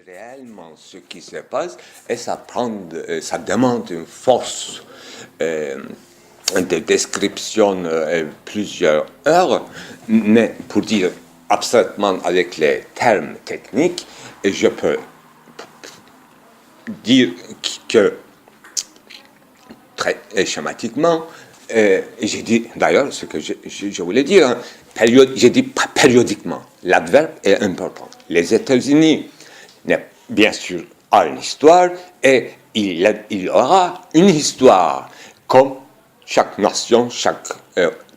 réellement ce qui se passe et ça demande une force de description plusieurs heures, mais pour dire abstraitement avec les termes techniques, je peux dire que très schématiquement, j'ai dit d'ailleurs ce que je voulais dire, hein, j'ai dit périodiquement, l'adverbe est important. Les États-Unis, bien sûr, ont une histoire et il y aura une histoire, comme chaque nation, chaque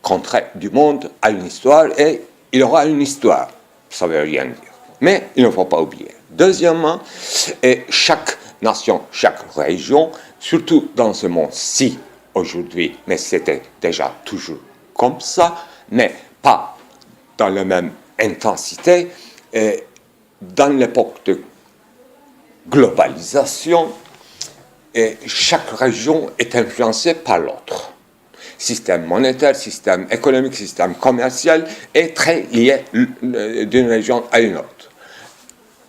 contrée du monde a une histoire et il y aura une histoire. Ça ne veut rien dire. Mais il ne faut pas oublier. Deuxièmement, chaque nation, chaque région, surtout dans ce monde-ci aujourd'hui, mais c'était déjà toujours comme ça, mais pas dans la même intensité. Dans l'époque de globalisation, chaque région est influencée par l'autre. Système monétaire, système économique, système commercial est très lié d'une région à une autre.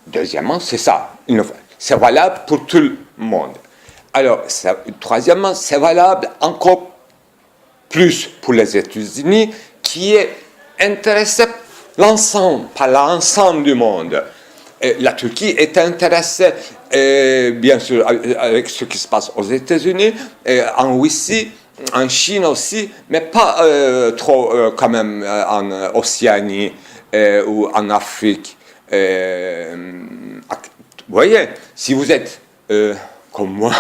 Deuxièmement, c'est ça. C'est valable pour tout le monde. Alors, troisièmement, c'est valable encore plus pour les États-Unis, qui est intéressé par l'ensemble du monde. La Turquie est intéressée, bien sûr, avec ce qui se passe aux États-Unis, en Russie, en Chine aussi, mais pas trop quand même en Océanie ou en Afrique. Vous voyez, si vous êtes comme moi,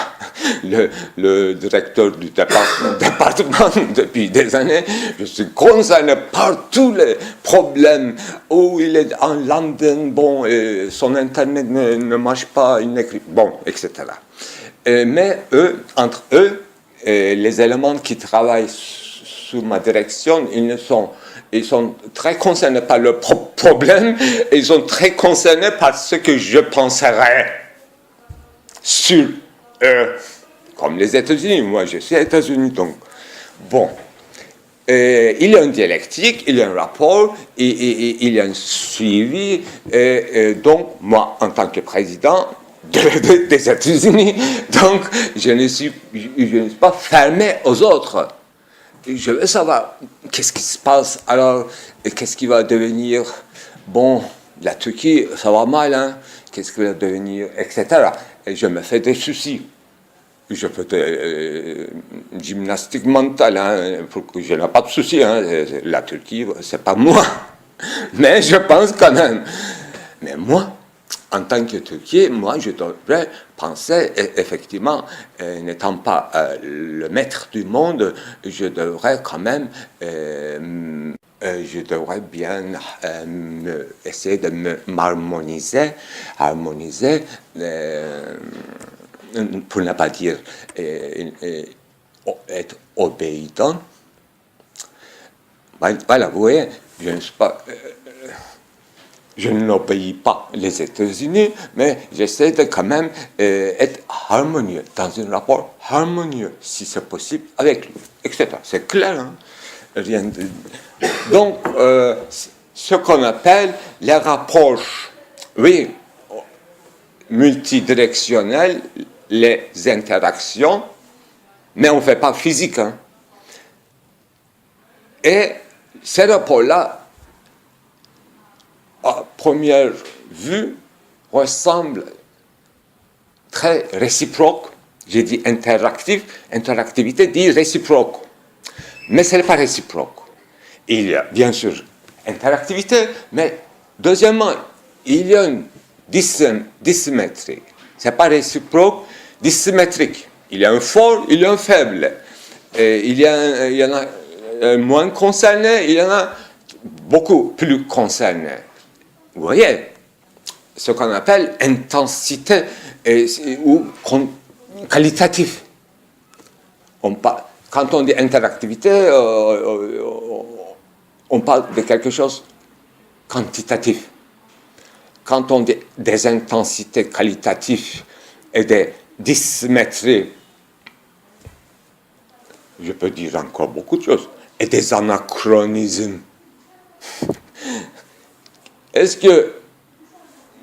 le directeur du département depuis des années, je suis concerné par tous les problèmes où il est en London, bon, son Internet ne marche pas, il n'écrit, bon, etc. Mais entre eux, les éléments qui travaillent sous ma direction, ils sont très concernés par le problème, et ils sont très concernés par ce que je penserais sur eux, comme les États-Unis. Moi, je suis aux États-Unis, donc bon. Il y a une dialectique, il y a un rapport, il y a un suivi. Donc, moi, en tant que président des États-Unis, donc je ne suis pas fermé aux autres. Je veux savoir qu'est-ce qui se passe alors, qu'est-ce qui va devenir, bon, la Turquie, ça va mal, hein, qu'est-ce qui va devenir, etc. Et je me fais des soucis. Je fais des gymnastique mentale, hein, pour que je n'ai pas de soucis, hein, la Turquie, c'est pas moi. Mais je pense quand même. Mais moi, en tant que Turquie, moi, je devrais penser, effectivement, n'étant pas le maître du monde, je devrais quand même, je devrais bien essayer de m'harmoniser, pour ne pas dire être obéissant. Voilà, vous voyez, je ne suis pas... Je n'obéis pas les États-Unis, mais j'essaie de quand même être harmonieux, dans un rapport harmonieux, si c'est possible, avec lui, etc. C'est clair, hein? Rien de... Donc, ce qu'on appelle les rapports, oui, multidirectionnels, les interactions, mais on ne fait pas physique, hein? Et ces rapports-là, à première vue, ressemble très réciproque. J'ai dit interactif, interactivité dit réciproque. Mais ce n'est pas réciproque. Il y a bien sûr interactivité, mais deuxièmement, il y a une dissymétrie. Ce n'est pas réciproque, dissymétrique. Il y a un fort, il y a un faible. Il y en a moins concernés, il y en a beaucoup plus concernés. Vous voyez, ce qu'on appelle intensité ou qualitatif. Quand on dit interactivité, on parle de quelque chose quantitatif. Quand on dit des intensités qualitatives et des dissymétries, je peux dire encore beaucoup de choses, et des anachronismes. Est-ce que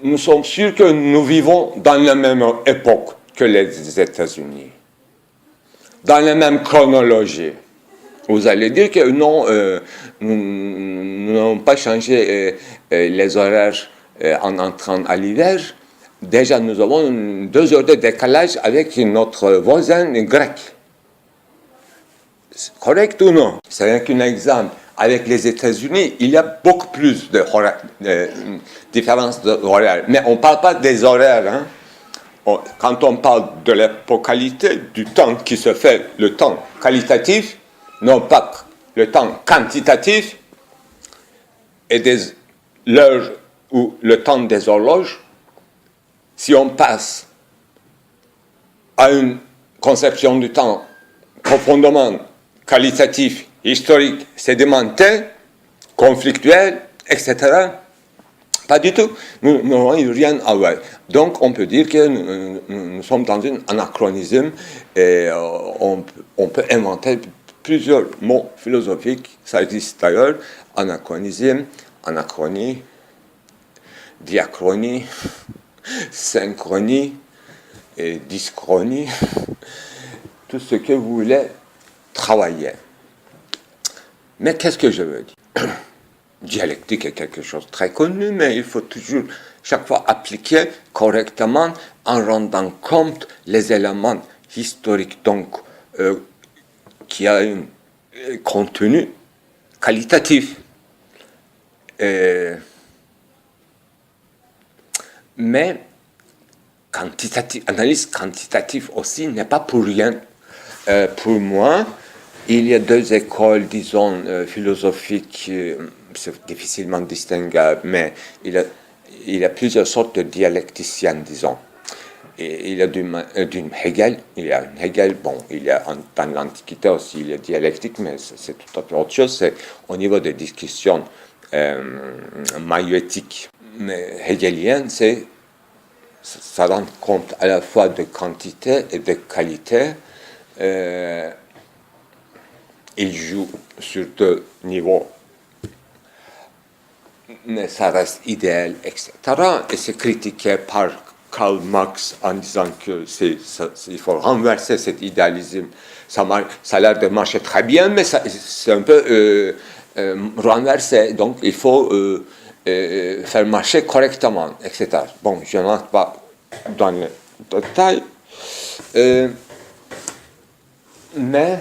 nous sommes sûrs que nous vivons dans la même époque que les États-Unis, dans la même chronologie. Vous allez dire que non, nous n'avons pas changé les horaires en entrant à l'hiver. Déjà, nous avons 2 heures de décalage avec notre voisin grec. C'est correct ou non? C'est qu'un exemple. Avec les États-Unis, il y a beaucoup plus de différences d'horaires. Mais on ne parle pas des horaires. Hein. Quand on parle de l'épocalité, du temps qui se fait, le temps qualitatif, non pas le temps quantitatif, et des l'heure ou le temps des horloges, si on passe à une conception du temps profondément qualitatif, historique, sédimentaire, conflictuel, etc., pas du tout. Nous n'avons rien à voir. Donc, on peut dire que nous sommes dans un anachronisme et on peut inventer plusieurs mots philosophiques. Ça existe d'ailleurs. Anachronisme, anachronie, diachronie, synchronie et dyschronie. Tout ce que vous voulez travailler. Mais qu'est-ce que je veux dire? Dialectique est quelque chose de très connu, mais il faut toujours, chaque fois, appliquer correctement en rendant compte les éléments historiques, donc, qui a un contenu qualitatif. Mais analyse quantitative aussi n'est pas pour rien. Pour moi, il y a 2 écoles, disons, philosophiques, c'est difficilement distinguable, mais il y a plusieurs sortes de dialecticiens, disons. Et il y a d'une Hegel, il y a un Hegel, bon, il y a dans l'Antiquité aussi, il y a dialectique, mais c'est tout à fait autre chose, c'est au niveau des discussions maïeutiques. Mais hegelien, ça rend compte à la fois de quantité et de qualité. Il joue sur 2 niveaux, mais ça reste idéal, etc. Et c'est critiqué par Karl Marx en disant qu'il faut renverser cet idéalisme. Ça a l'air de marcher très bien, mais c'est un peu renversé. Donc, il faut faire marcher correctement, etc. Bon, je n'entre pas dans les détails. Mais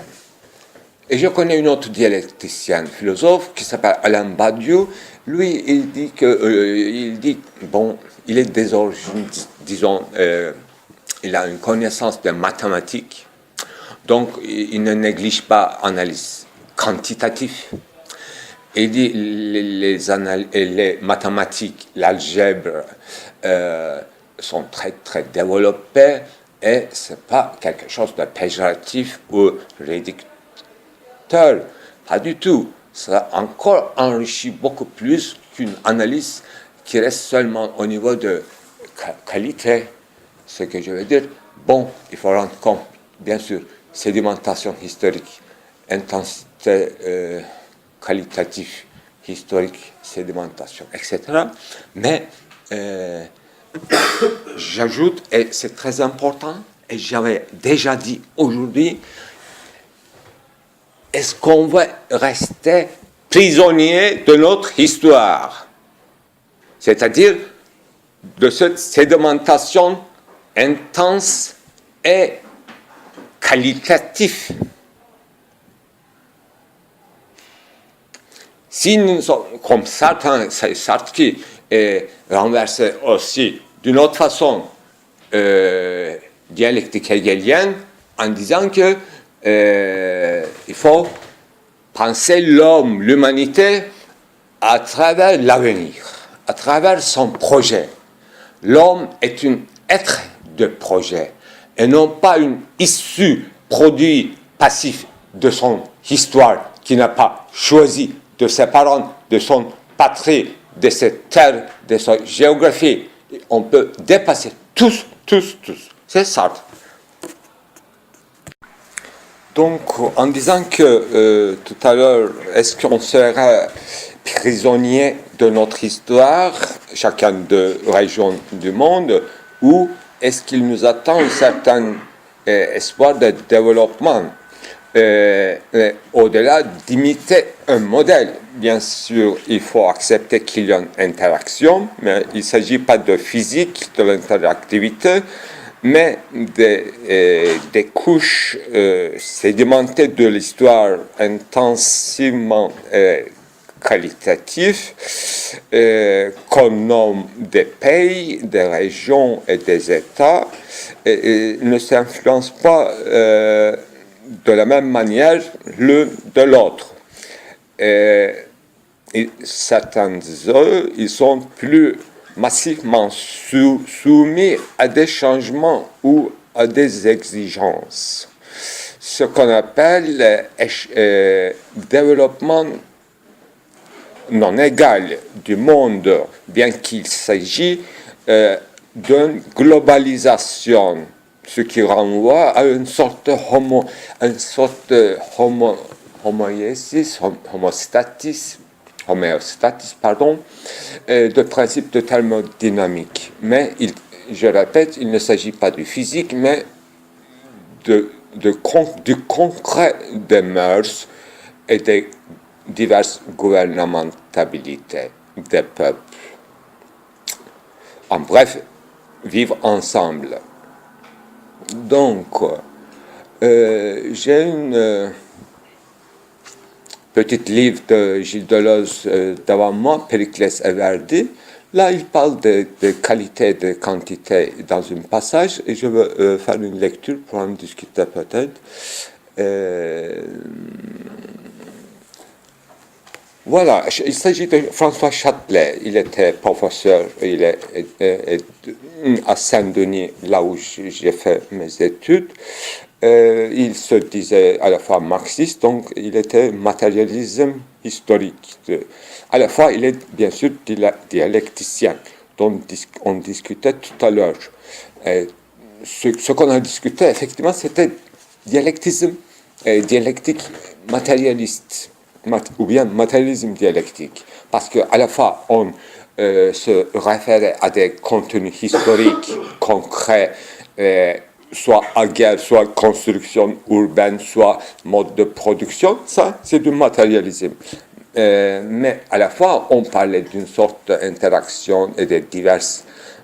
et je connais une autre dialecticienne, philosophe, qui s'appelle Alain Badiou. Lui, il dit, bon, il est des origines, disons, il a une connaissance des mathématiques, donc il ne néglige pas l'analyse quantitative. Il dit les mathématiques, l'algèbre sont très, très développées et ce n'est pas quelque chose de péjoratif ou réducteur. Pas du tout. Ça encore enrichit beaucoup plus qu'une analyse qui reste seulement au niveau de qualité. Ce que je veux dire, bon, il faut rendre compte, bien sûr, sédimentation historique, intensité qualitative, historique, sédimentation, etc. Mais j'ajoute, et c'est très important, et j'avais déjà dit aujourd'hui, est-ce qu'on va rester prisonnier de notre histoire? C'est-à-dire de cette sédimentation intense et qualitative. Si nous sommes, comme Sartre qui est renversé aussi d'une autre façon dialectique hegelienne, en disant que il faut penser l'homme, l'humanité, à travers l'avenir, à travers son projet. L'homme est un être de projet et non pas une issue, produit passif de son histoire qui n'a pas choisi de ses parents, de son patrie, de cette terre, de sa géographie. On peut dépasser tous. C'est Sartre. Donc, en disant que tout à l'heure, est-ce qu'on serait prisonnier de notre histoire, chacun de régions du monde, ou est-ce qu'il nous attend un certain espoir de développement au-delà d'imiter un modèle? Bien sûr, il faut accepter qu'il y a une interaction, mais il ne s'agit pas de physique, de l'interactivité, mais des couches sédimentées de l'histoire intensivement qualitatives qu'on nomme des pays, des régions et des États, et ne s'influencent pas de la même manière l'un de l'autre. Certains d'eux, ils sont plus massivement soumis à des changements ou à des exigences. Ce qu'on appelle développement non égal du monde, bien qu'il s'agisse d'une globalisation, ce qui renvoie à une sorte de homéostatisme, de principe de thermodynamique. Mais, je répète, il ne s'agit pas du physique, mais du concret des mœurs et des diverses gouvernementabilités des peuples. En bref, vivre ensemble. Donc, j'ai une petite livre de Gilles Deleuze devant moi, Périclès et Verdi. Là, il parle de qualité et de quantité dans un passage, et je veux faire une lecture pour en discuter peut-être. Voilà, il s'agit de François Châtelet. Il était professeur à Saint-Denis, là où j'ai fait mes études. Il se disait à la fois marxiste, donc il était matérialisme historique. À la fois, il est bien sûr dialecticien, dont on discutait tout à l'heure. Ce qu'on a discuté, effectivement, c'était dialectisme, dialectique matérialiste, ou bien matérialisme dialectique. Parce qu'à la fois, on se référait à des contenus historiques, concrets, soit à guerre, soit construction urbaine, soit mode de production, ça c'est du matérialisme. Mais à la fois, on parlait d'une sorte d'interaction et de diverses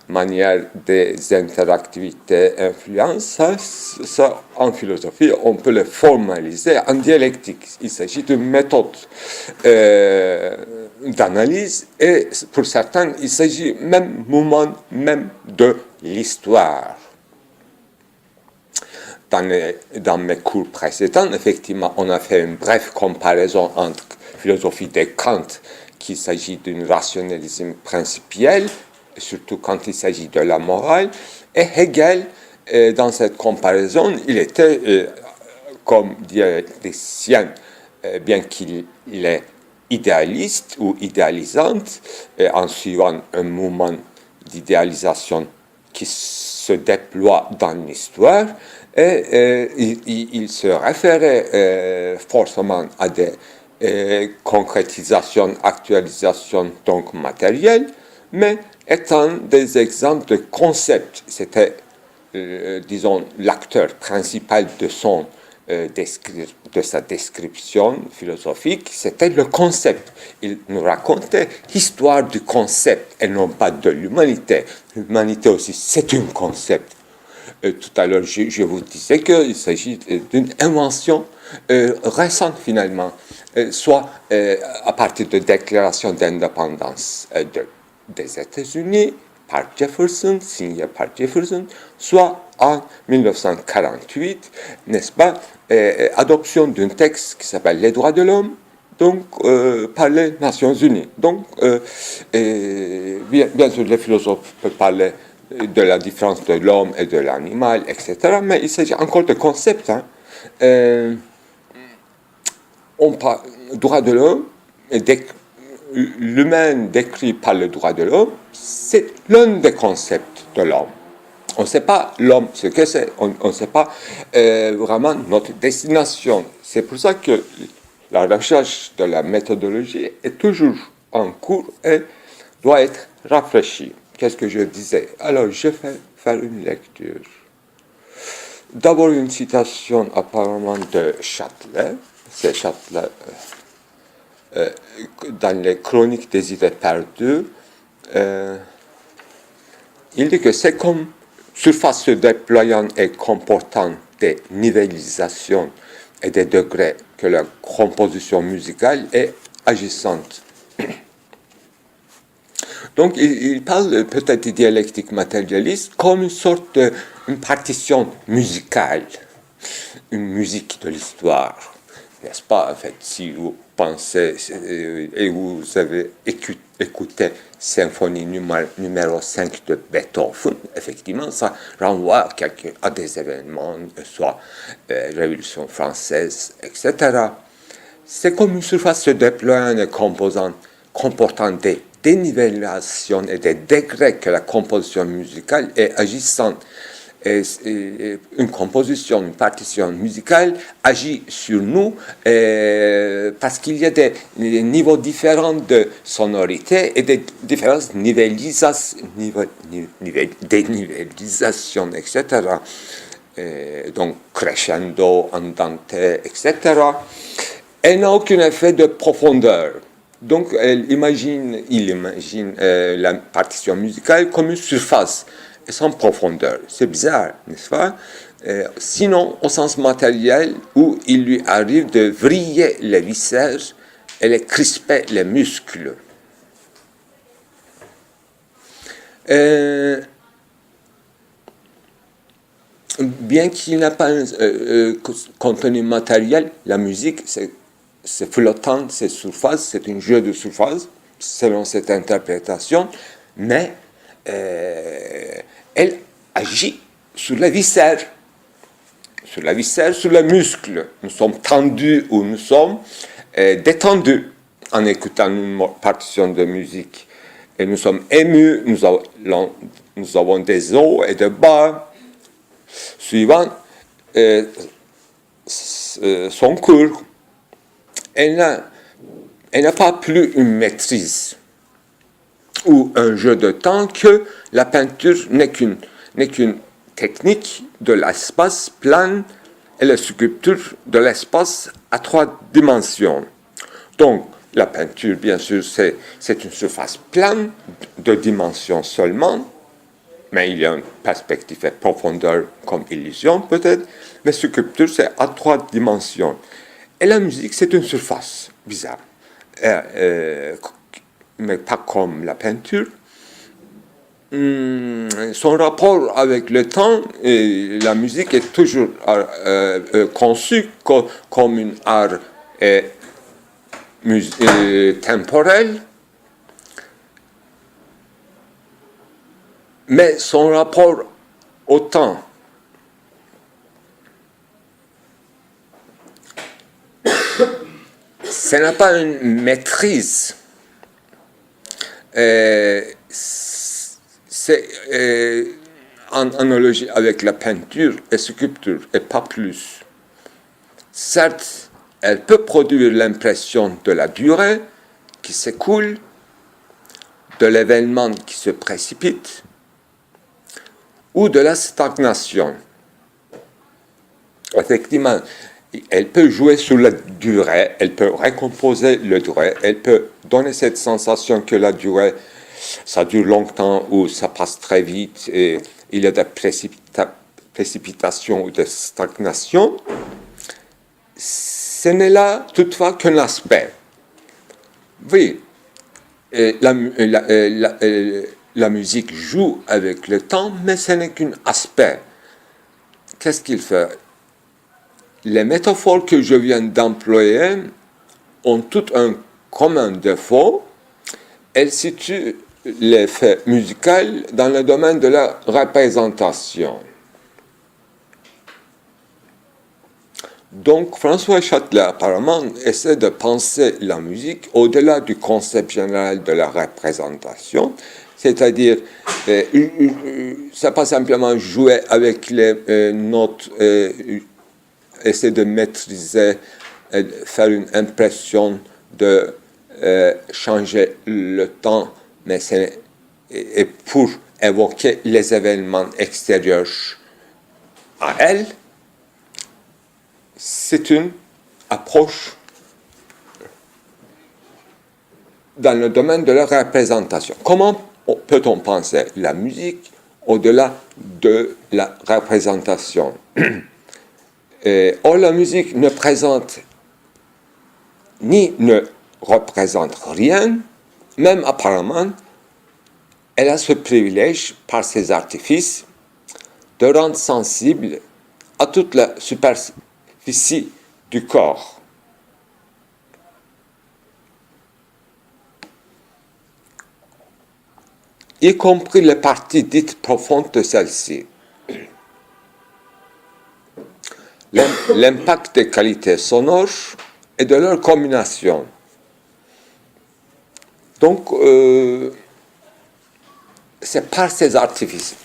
manières des interactivités, influences. Ça, en philosophie, on peut le formaliser en dialectique. Il s'agit d'une méthode d'analyse, et pour certains, il s'agit même de l'histoire. Dans mes cours précédents, effectivement, on a fait une brève comparaison entre philosophie de Kant, qu'il s'agit d'un rationalisme principiel, surtout quand il s'agit de la morale, et Hegel. Dans cette comparaison, il était, comme dialecticien, bien qu'il est idéaliste ou idéalisante, en suivant un mouvement d'idéalisation qui se déploie dans l'histoire, et il se référait forcément à des concrétisations, actualisations donc matérielles, mais étant des exemples de concepts. C'était, disons, l'acteur principal de sa description philosophique, c'était le concept. Il nous racontait l'histoire du concept et non pas de l'humanité. L'humanité aussi, c'est un concept. Tout à l'heure, je vous disais qu'il s'agit d'une invention récente finalement, soit à partir de déclaration d'indépendance des États-Unis par Jefferson, signée par Jefferson, soit en 1948, n'est-ce pas, adoption d'un texte qui s'appelle Les droits de l'homme, donc par les Nations Unies. Donc, bien sûr, les philosophes peuvent parler de la différence de l'homme et de l'animal, etc., mais il s'agit encore de concepts. On parle droit de l'homme, l'humain décrit par le droit de l'homme, c'est l'un des concepts de l'homme. On ne sait pas l'homme ce que c'est, on ne sait pas vraiment notre destination. C'est pour ça que la recherche de la méthodologie est toujours en cours et doit être rafraîchi. Qu'est-ce que je disais? Alors, je vais faire une lecture. D'abord, une citation apparemment de Châtelet. C'est Châtelet dans les Chroniques des idées perdues. Il dit que c'est comme surface se déployant et comportant des nivellisations et des degrés que la composition musicale est agissante. Donc, il parle peut-être de dialectique matérialiste comme une sorte de une partition musicale, une musique de l'histoire, n'est-ce pas? En fait, si vous pensez et vous avez écouté Symphonie numéro 5 de Beethoven, effectivement, ça renvoie à des événements, soit Révolution française, etc. C'est comme une surface se déployant et comportant des dénivellations et des degrés que la composition musicale est agissante. Et une composition, une partition musicale agit sur nous parce qu'il y a des niveaux différents de sonorité et des différentes dénivellisations, etc. Donc crescendo, andante, etc. Elle n'a aucun effet de profondeur. Donc il imagine la partition musicale comme une surface et sans profondeur. C'est bizarre, n'est-ce pas? Sinon, au sens matériel, où il lui arrive de vriller les viscères et de crisper les muscles. Bien qu'il n'a pas un contenu matériel, la musique, c'est flottant, c'est surface, c'est un jeu de surface, selon cette interprétation, mais elle agit sur la viscère, sur le muscle. Nous sommes tendus ou nous sommes détendus en écoutant une partition de musique. Et nous sommes émus, nous avons des hauts et des bas, suivant son cours. Elle n'a pas plus une maîtrise ou un jeu de temps que la peinture n'est qu'une technique de l'espace plan et la sculpture de l'espace à 3 dimensions. Donc, la peinture, bien sûr, c'est une surface plane, 2 dimensions seulement, mais il y a une perspective et profondeur comme illusion peut-être, mais la sculpture, c'est à 3 dimensions. Et la musique, c'est une surface bizarre. Mais pas comme la peinture. Son rapport avec le temps, la musique est toujours conçue comme une art temporel, mais son rapport au temps ça n'a pas une maîtrise. C'est en analogie avec la peinture et sculpture, et pas plus. Certes, elle peut produire l'impression de la durée qui s'écoule, de l'événement qui se précipite, ou de la stagnation. Effectivement, elle peut jouer sur la durée, elle peut récomposer le durée, elle peut donner cette sensation que la durée, ça dure longtemps ou ça passe très vite et il y a des précipitations ou des stagnations. Ce n'est là toutefois qu'un aspect. Oui, la musique joue avec le temps, mais ce n'est qu'un aspect. Qu'est-ce qu'il fait? Les métaphores que je viens d'employer ont tout un commun défaut. Elles situent l'effet musical dans le domaine de la représentation. Donc, François Châtelet, apparemment, essaie de penser la musique au-delà du concept général de la représentation, c'est-à-dire, c'est pas simplement jouer avec les notes, essayer de maîtriser, faire une impression de changer le temps, mais c'est et pour évoquer les événements extérieurs à elle, c'est une approche dans le domaine de la représentation. Comment peut-on penser la musique au-delà de la représentation? Or, la musique ne présente ni ne représente rien, même apparemment, elle a ce privilège, par ses artifices, de rendre sensible à toute la superficie du corps. Y compris les parties dites profondes de celle-ci. L'impact des qualités sonores et de leur combination. Donc, c'est par ces artifices,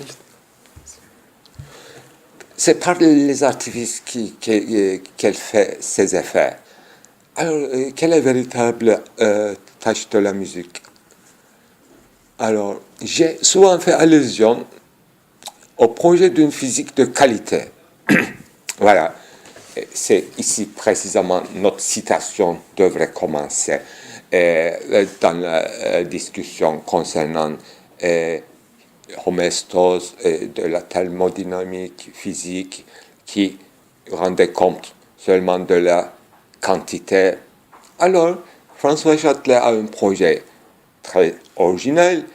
c'est par les artifices qu'elle fait ses effets. Alors, quelle est la véritable tâche de la musique? Alors, j'ai souvent fait allusion au projet d'une physique de qualité. Voilà, c'est ici précisément notre citation devrait commencer dans la discussion concernant homostase de la thermodynamique physique qui rendait compte seulement de la quantité. Alors, François Châtelet a un projet très original,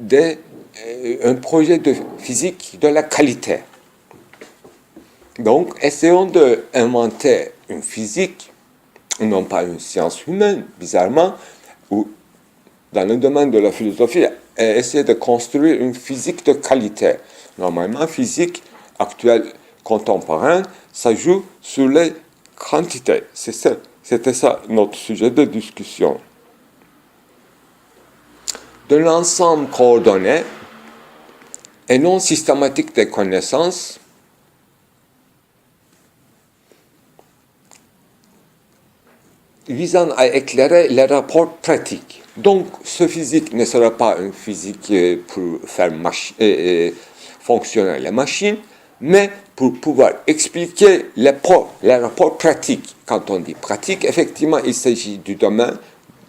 un projet de physique de la qualité. Donc, essayons d'inventer une physique, non pas une science humaine, bizarrement, ou dans le domaine de la philosophie, essayer de construire une physique de qualité. Normalement, physique actuelle, contemporaine, ça joue sur les quantités. C'était ça notre sujet de discussion. De l'ensemble coordonné et non systématique des connaissances, visant à éclairer les rapports pratiques. Donc, ce physique ne sera pas une physique pour faire fonctionner les machines, mais pour pouvoir expliquer les rapports pratiques. Quand on dit pratique, effectivement, il s'agit du domaine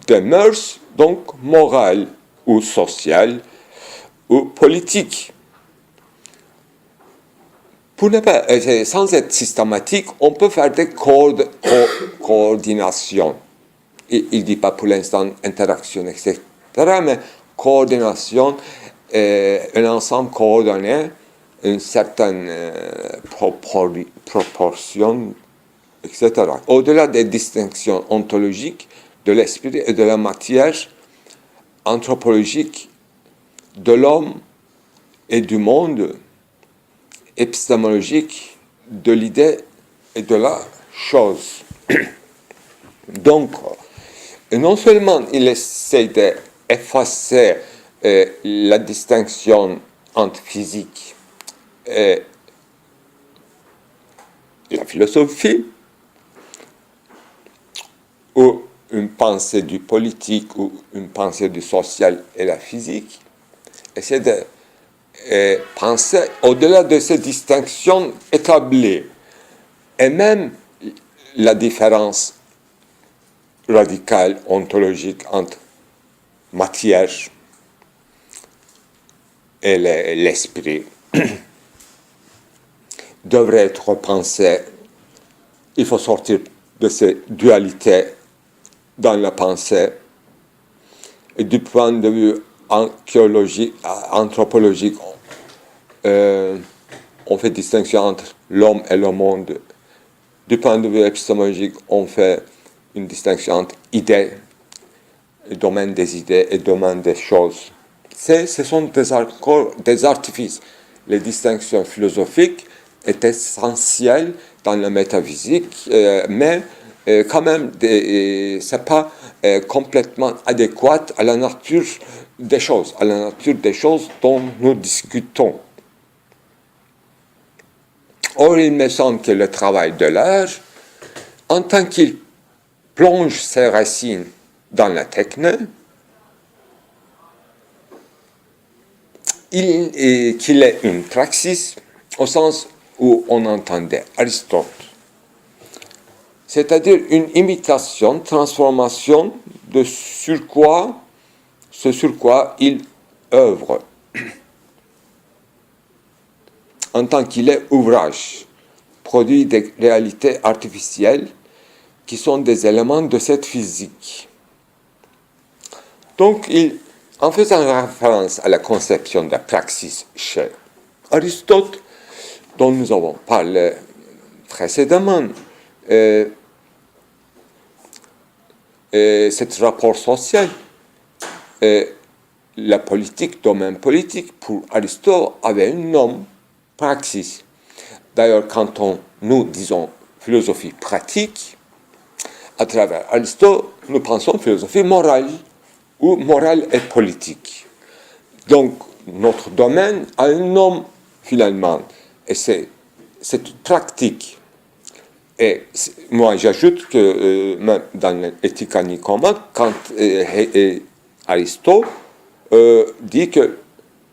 des mœurs, donc moral ou social ou politique. Pour ne pas, sans être systématique, on peut faire des coordinations. Il ne dit pas pour l'instant interaction, etc., mais coordination, un ensemble coordonné, une certaine proportion, etc. Au-delà des distinctions ontologiques de l'esprit et de la matière anthropologique de l'homme et du monde, épistémologique de l'idée et de la chose. Donc, non seulement il essaie d'effacer la distinction entre physique et la philosophie, ou une pensée du politique, ou une pensée du social et la physique, essaie de penser au-delà de ces distinctions établies, et même la différence radicale, ontologique entre matière et l'esprit devrait être pensée. Il faut sortir de ces dualités dans la pensée. Et du point de vue anthropologique, on fait distinction entre l'homme et le monde. Du point de vue épistémologique, on fait une distinction entre idées, le domaine des idées et le domaine des choses. Ce sont des artifices. Les distinctions philosophiques est essentielle dans la métaphysique, mais quand même, ce n'est pas complètement adéquat à la nature des choses, dont nous discutons. Or, il me semble que le travail de l'art, en tant qu'il plonge ses racines dans la techne, qu'il est une praxis au sens où on entendait Aristote, c'est-à-dire une imitation, transformation de ce sur quoi il œuvre, en tant qu'il est ouvrage, produit des réalités artificielles qui sont des éléments de cette physique. Donc, en faisant référence à la conception de la praxis chez Aristote, dont nous avons parlé précédemment, cet rapport social, la politique, domaine politique, pour Aristote, avait un nom, praxis. D'ailleurs, quand nous disons philosophie pratique, à travers Aristote, nous pensons philosophie morale, ou morale et politique. Donc, notre domaine a un nom, finalement, et c'est une pratique. Et moi, j'ajoute que même dans l'éthique à Nicomède, quand Aristote dit que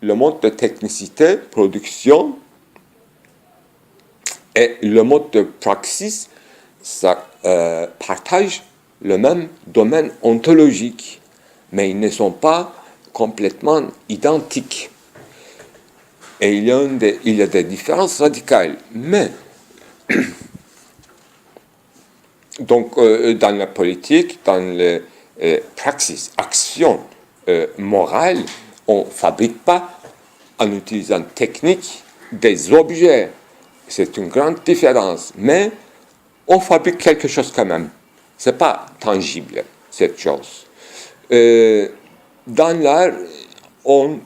le mode de technicité, production, et le mode de praxis, ça partage le même domaine ontologique, mais ils ne sont pas complètement identiques. Et il y a des différences radicales. Mais, donc, dans la politique, dans les praxis, actions morales, on ne fabrique pas, en utilisant technique, des objets. C'est une grande différence. Mais on fabrique quelque chose quand même. Ce n'est pas tangible, cette chose. Dans l'art, on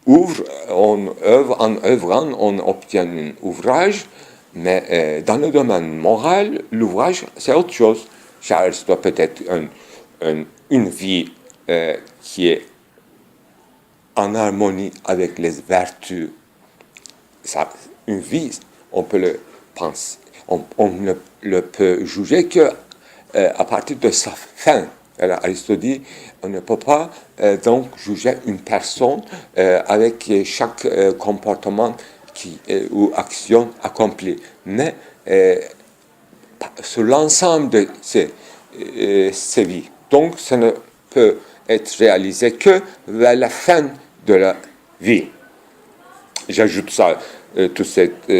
œuvre, en œuvrant, on obtient un ouvrage, mais dans le domaine moral, l'ouvrage, c'est autre chose. Chez Aristote, peut-être une vie qui est en harmonie avec les vertus. Ça, une vie, on peut le penser, on ne le peut juger que à partir de sa fin. Alors, Aristote dit, on ne peut pas donc juger une personne avec chaque comportement ou action accomplie. Mais sur l'ensemble de ces vies. Donc, ça ne peut être réalisé que vers la fin de la vie. J'ajoute ça, toute cette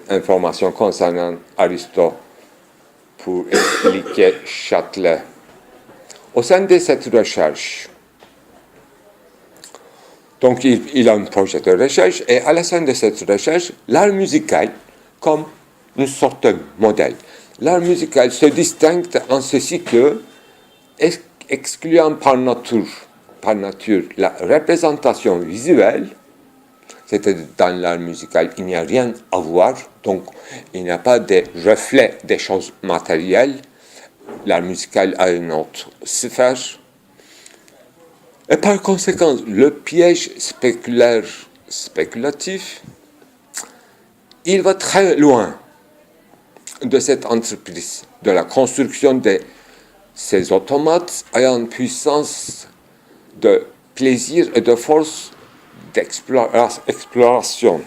information concernant Aristote pour expliquer Châtelet. Au sein de cette recherche, donc il a un projet de recherche, et à la fin de cette recherche, l'art musical comme une sorte de modèle. L'art musical se distingue en ceci que, excluant par nature la représentation visuelle, c'est-à-dire dans l'art musical, il n'y a rien à voir, donc il n'y a pas de reflet des choses matérielles. L'art musical a une autre sphère. Et par conséquent, le piège spéculatif, il va très loin de cette entreprise, de la construction de ces automates ayant une puissance de plaisir et de force d'exploration.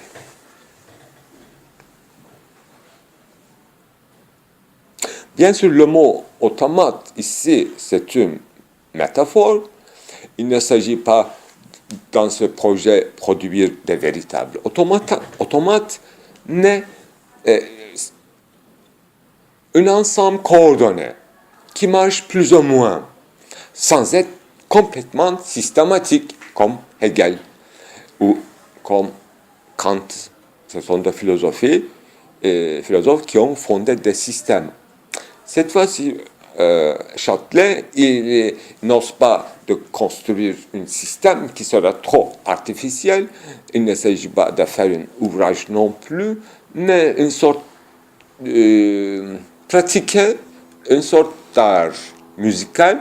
Bien sûr, le mot automate, ici, c'est une métaphore. Il ne s'agit pas, dans ce projet, produire des véritables automates, mais un ensemble coordonné qui marche plus ou moins, sans être complètement systématique, comme Hegel ou comme Kant. Ce sont des philosophes qui ont fondé des systèmes. Cette fois-ci, Châtelet, il n'ose pas de construire un système qui sera trop artificiel. Il ne s'agit pas de faire un ouvrage non plus, mais une sorte pratiquer une sorte d'art musical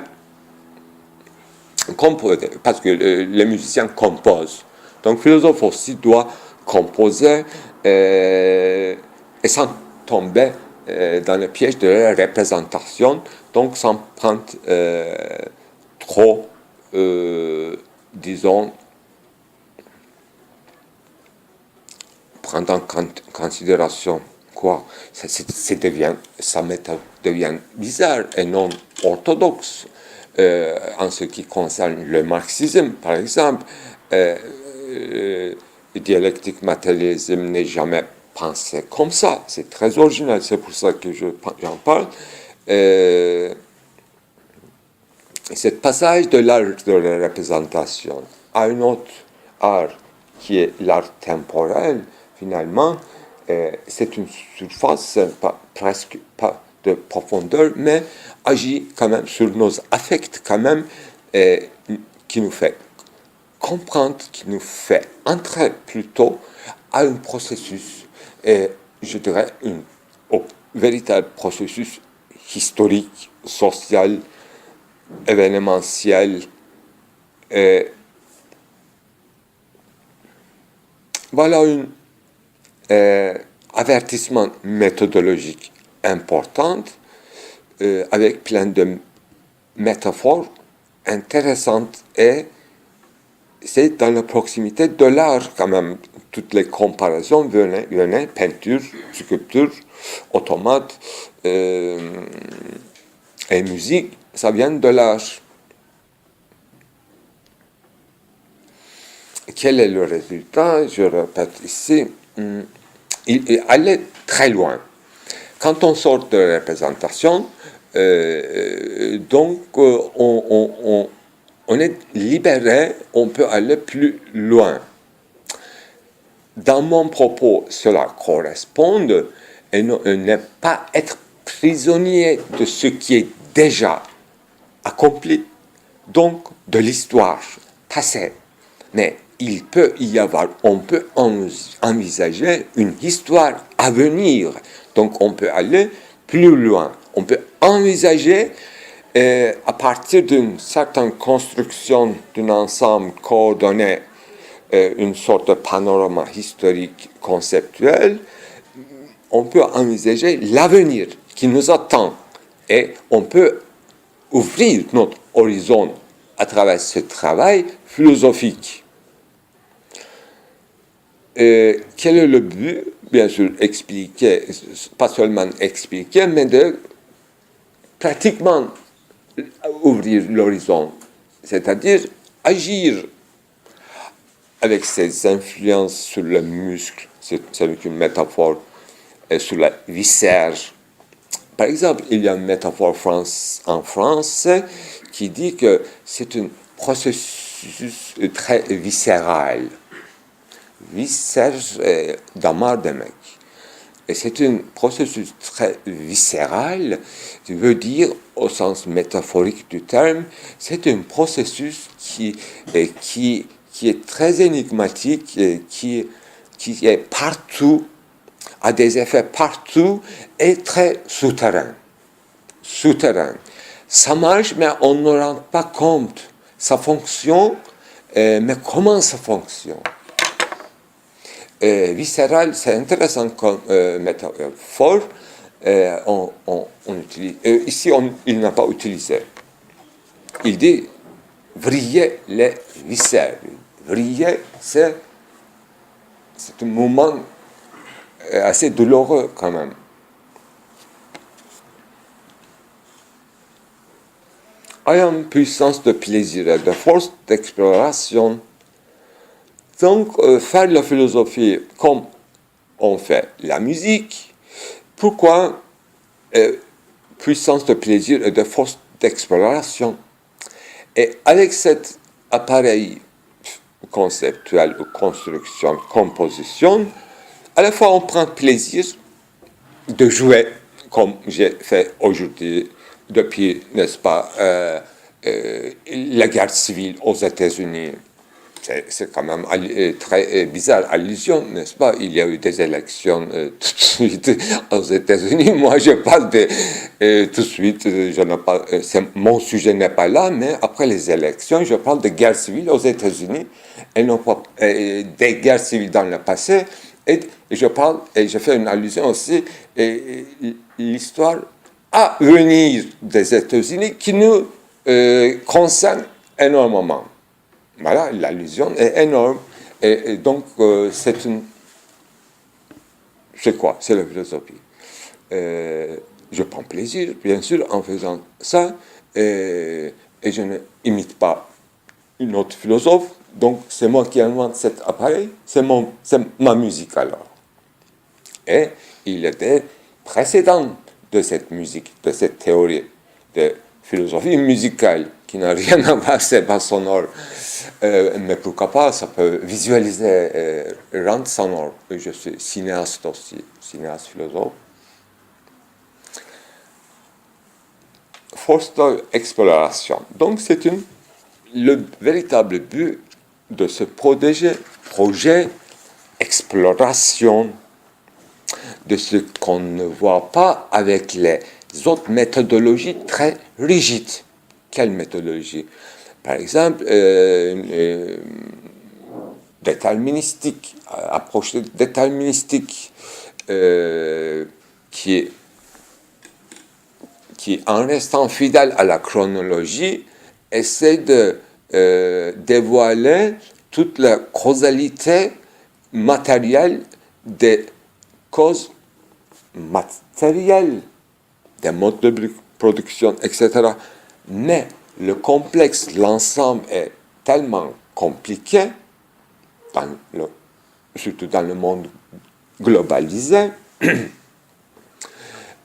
composé, parce que les musiciens composent. Donc, le philosophe aussi doit composer et sans tomber dans le piège de la représentation, donc sans prendre trop, disons, prendre en considération quoi, sa méthode devient bizarre et non orthodoxe. En ce qui concerne le marxisme, par exemple, le dialectique matérialisme n'est jamais pensé comme ça. C'est très original, c'est pour ça que j'en parle. Cet passage de l'art de la représentation à un autre art qui est l'art temporel, finalement, c'est une surface, presque pas de profondeur, mais agit quand même sur nos affects, quand même, qui nous fait comprendre, qui nous fait entrer plutôt à un processus, je dirais, un véritable processus historique, social, événementiel. Voilà un avertissement méthodologique important avec plein de métaphores intéressantes et c'est dans la proximité de l'art quand même. Toutes les comparaisons venaient peinture, sculpture, automate et musique, ça vient de l'art. Quel est le résultat? Je répète ici, il allait très loin. Quand on sort de la représentation, donc on est libéré, on peut aller plus loin. Dans mon propos, cela correspond et ne pas être prisonnier de ce qui est déjà accompli, donc de l'histoire passée. Mais il peut y avoir, on peut envisager une histoire à venir. Donc on peut aller plus loin. On peut envisager, à partir d'une certaine construction d'un ensemble coordonné, une sorte de panorama historique conceptuel, on peut envisager l'avenir qui nous attend. Et on peut ouvrir notre horizon à travers ce travail philosophique. Quel est le but? Bien sûr, expliquer, pas seulement expliquer, mais de pratiquement ouvrir l'horizon, c'est-à-dire agir avec ses influences sur le muscle, c'est une métaphore, sur la viscère. Par exemple, il y a une métaphore en français qui dit que c'est un processus très viscéral. Viscère damar demek. Et c'est un processus très viscéral, qui veut dire, au sens métaphorique du terme, c'est un processus qui est très énigmatique, qui est partout, a des effets partout et très souterrain. Ça marche, mais on ne rend pas compte. Ça fonctionne, mais comment ça fonctionne? Viscéral, c'est intéressant comme métaphore. On utilise, ici, il n'a pas utilisé. Il dit vriller les viscères. Vriller, c'est un moment assez douloureux quand même. Ayant puissance de plaisir et de force d'exploration, donc faire la philosophie comme on fait la musique, pourquoi puissance de plaisir et de force d'exploration? Et avec cet appareil conceptuel ou construction, composition, à la fois on prend plaisir de jouer, comme j'ai fait aujourd'hui, depuis, n'est-ce pas, la guerre civile aux États-Unis. C'est quand même très bizarre allusion, n'est-ce pas? Il y a eu des élections tout de suite aux États-Unis. Moi, je parle de tout de suite, mon sujet n'est pas là, mais après les élections, je parle de guerre civile aux États-Unis et non pas des guerres civiles dans le passé. Et je parle, et je fais une allusion aussi, et l'histoire à venir des États-Unis qui nous concerne énormément. Voilà, l'allusion est énorme. Et donc, c'est quoi? C'est la philosophie. Je prends plaisir, bien sûr, en faisant ça, et je n'imite pas une autre philosophe, donc c'est moi qui invente cet appareil, c'est ma musique alors. Et il y a des précédents de cette musique, de cette théorie de philosophie musicale qui n'a rien à voir, c'est pas sonore. Mais pourquoi pas, ça peut visualiser, rendre sonore. Je suis cinéaste aussi, cinéaste philosophe. Force d'exploration. Donc c'est le véritable but de ce projet exploration de ce qu'on ne voit pas avec les autres méthodologies très rigides. Quelle méthodologie? Par exemple, déterministique, approche déterministique, qui, en restant fidèle à la chronologie, essaie de dévoiler toute la causalité matérielle des causes matérielles, des modes de production, etc. Mais le complexe, l'ensemble est tellement compliqué, surtout dans le monde globalisé,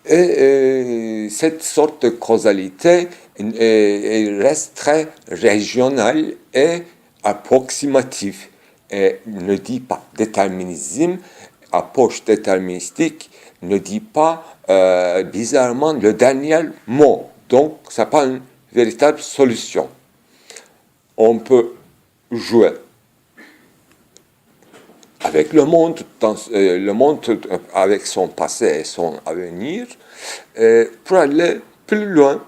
et cette sorte de causalité reste très régionale et approximative et ne dit pas déterminisme, approche déterministique ne dit pas bizarrement le dernier mot. Donc, ce n'est pas une véritable solution. On peut jouer avec le monde avec son passé et son avenir, pour aller plus loin.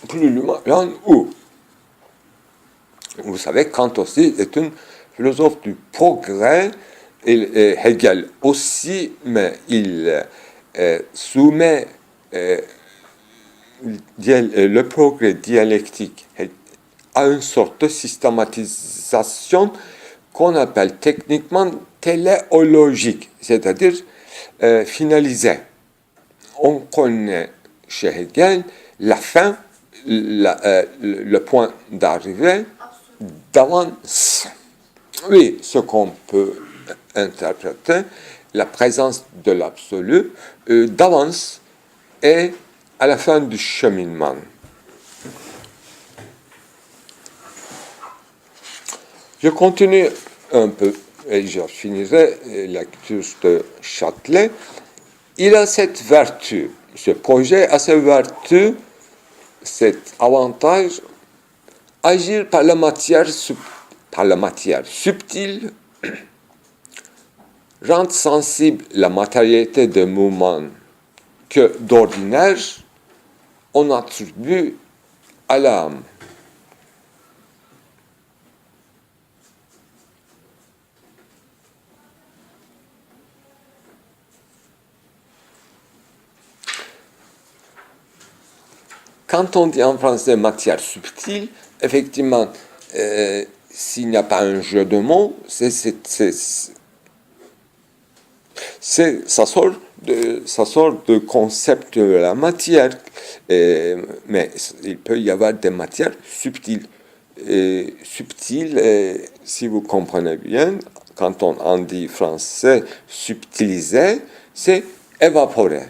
Plus loin où? Vous savez, Kant aussi est un philosophe du progrès, et Hegel aussi, mais il soumet le progrès dialectique à une sorte de systématisation qu'on appelle techniquement téléologique, c'est-à-dire finalisée. On connaît chez Hegel la fin, le point d'arrivée d'avance. Oui, ce qu'on peut interpréter, la présence de l'absolu d'avance et à la fin du cheminement. Je continue un peu et je finirai la lecture de Châtelet. Il a cette vertu, ce projet a cette vertu, cet avantage, agir par la matière subtile, rendre sensible la matérialité des mouvements que d'ordinaire on attribue à l'âme. Quand on dit en français matière subtile, effectivement, s'il n'y a pas un jeu de mots, ça sort de concept de la matière, mais il peut y avoir des matières subtiles. Si vous comprenez bien, quand on dit français subtilisé, c'est évaporé.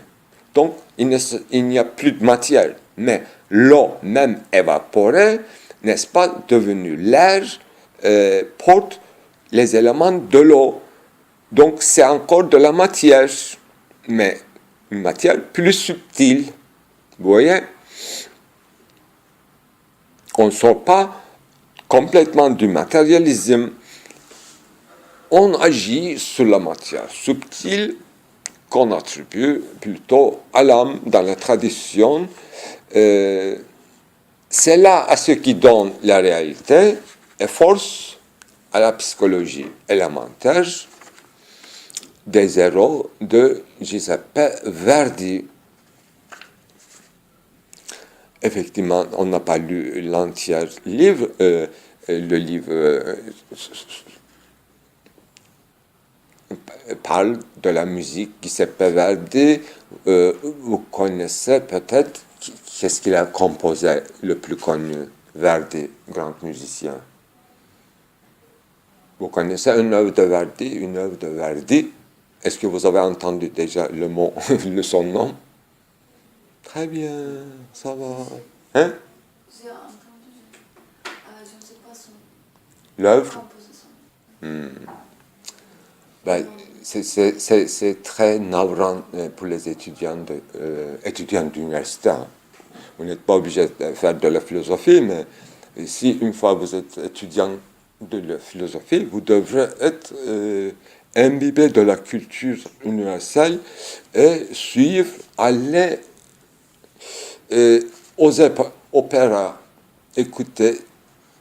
Donc, il n'y a plus de matière. Mais l'eau, même évaporée, n'est-ce pas, devenue l'air, porte les éléments de l'eau. Donc, c'est encore de la matière, mais une matière plus subtile. Vous voyez? On ne sort pas complètement du matérialisme. On agit sur la matière subtile qu'on attribue plutôt à l'âme dans la tradition. C'est là à ce qui donne la réalité et force à la psychologie élémentaire des héros de Giuseppe Verdi. Effectivement, on n'a pas lu l'entier livre. Le livre parle de la musique Giuseppe Verdi. Vous connaissez peut-être qu'est-ce qu'il a composé le plus connu, Verdi, grand musicien. Vous connaissez une œuvre de Verdi? Est-ce que vous avez entendu déjà le mot, son nom? Très bien, ça va. Hein? J'ai entendu, je ne sais pas son L'œuvre? composition. C'est très navrant pour les étudiants d'université. Vous n'êtes pas obligé de faire de la philosophie, mais si une fois vous êtes étudiant de la philosophie, vous devrez être imbibé de la culture universelle et suivre, aller aux opéras, écouter,